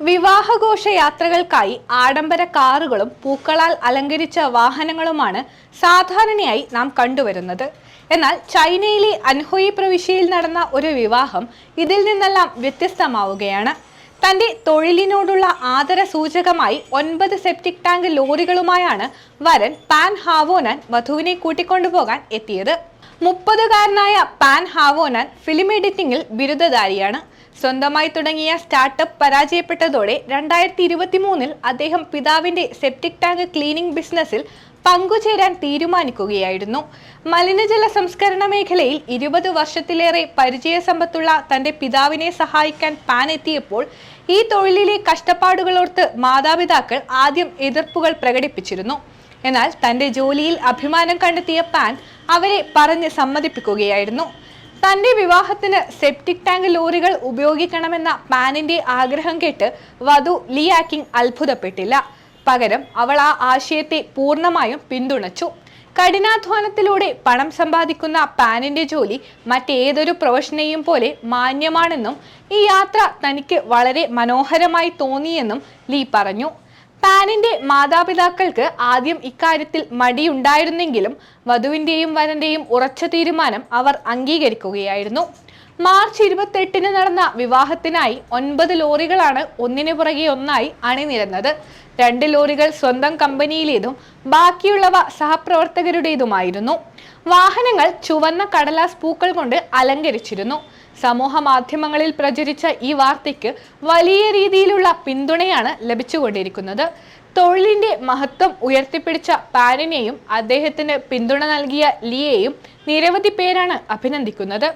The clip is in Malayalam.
വിവാഹഘോഷയാത്രകൾക്കായി ആഡംബര കാറുകളും പൂക്കളാൽ അലങ്കരിച്ച വാഹനങ്ങളുമാണ് സാധാരണയായി നാം കണ്ടുവരുന്നത്. എന്നാൽ ചൈനയിലെ അൻഹോയി പ്രവിശ്യയിൽ നടന്ന ഒരു വിവാഹം ഇതിൽ നിന്നെല്ലാം വ്യത്യസ്തമാവുകയാണ്. തന്റെ തൊഴിലിനോടുള്ള ആദര സൂചകമായി 9 സെപ്റ്റിക് ടാങ്ക് ലോറികളുമായാണ് വരൻ പാൻ ഹാവോനാൻ വധുവിനെ കൂട്ടിക്കൊണ്ടുപോകാൻ എത്തിയത്. 30-കാരനായ പാൻ ഹാവോനാൻ ഫിലിം എഡിറ്റിംഗിൽ ബിരുദധാരിയാണ്. സ്വന്തമായി തുടങ്ങിയ സ്റ്റാർട്ടപ്പ് പരാജയപ്പെട്ടതോടെ 2023-ൽ അദ്ദേഹം പിതാവിന്റെ സെപ്റ്റിക് ടാങ്ക് ക്ലീനിംഗ് ബിസിനസ്സിൽ പങ്കുചേരാൻ തീരുമാനിക്കുകയായിരുന്നു. മലിനജല സംസ്കരണ മേഖലയിൽ 20 വർഷത്തിലേറെ പരിചയസമ്പത്തുള്ള തന്റെ പിതാവിനെ സഹായിക്കാൻ പാൻ എത്തിയപ്പോൾ ഈ തൊഴിലിലെ കഷ്ടപ്പാടുകളോർത്ത് മാതാപിതാക്കൾ ആദ്യം എതിർപ്പുകൾ പ്രകടിപ്പിച്ചിരുന്നു. എന്നാൽ തന്റെ ജോലിയിൽ അഭിമാനം കണ്ടെത്തിയ പാൻ അവരെ പറഞ്ഞ് സമ്മതിപ്പിക്കുകയായിരുന്നു. തന്റെ വിവാഹത്തിന് സെപ്റ്റിക് ടാങ്ക് ലോറികൾ ഉപയോഗിക്കണമെന്ന പാനിന്റെ ആഗ്രഹം കേട്ട് വധു ലിയാക്കിങ് അത്ഭുതപ്പെട്ടില്ല. പകരം അവൾ ആ ആശയത്തെ പൂർണ്ണമായും പിന്തുണച്ചു. കഠിനാധ്വാനത്തിലൂടെ പണം സമ്പാദിക്കുന്ന പാനിന്റെ ജോലി മറ്റേതൊരു പ്രൊഫഷനെയും പോലെ മാന്യമാണെന്നും ഈ യാത്ര തനിക്ക് വളരെ മനോഹരമായി തോന്നിയെന്നും ലീ പറഞ്ഞു. പാനിന്റെ മാതാപിതാക്കൾക്ക് ആദ്യം ഇക്കാര്യത്തിൽ മടിയുണ്ടായിരുന്നെങ്കിലും വധുവിന്റെയും വരന്റെയും ഉറച്ച തീരുമാനം അവർ അംഗീകരിക്കുകയായിരുന്നു. മാർച്ച് 28-ന് നടന്ന വിവാഹത്തിനായി 9 ലോറികളാണ് ഒന്നിനു പുറകെ ഒന്നായി അണിനിരന്നത്. 2 ലോറികൾ സ്വന്തം കമ്പനിയിലേതും ബാക്കിയുള്ളവ സഹപ്രവർത്തകരുടേതുമായിരുന്നു. വാഹനങ്ങൾ ചുവന്ന കടലാസ് പൂക്കൾ കൊണ്ട് അലങ്കരിച്ചിരുന്നു. സമൂഹ മാധ്യമങ്ങളിൽ പ്രചരിച്ച ഈ വാർത്തയ്ക്ക് വലിയ രീതിയിലുള്ള പിന്തുണയാണ് ലഭിച്ചുകൊണ്ടിരിക്കുന്നത്. തൊഴിലിന്റെ മഹത്വം ഉയർത്തിപ്പിടിച്ച പാനിനെയും അദ്ദേഹത്തിന് പിന്തുണ നൽകിയ ലിയെയും നിരവധി പേരാണ് അഭിനന്ദിക്കുന്നത്.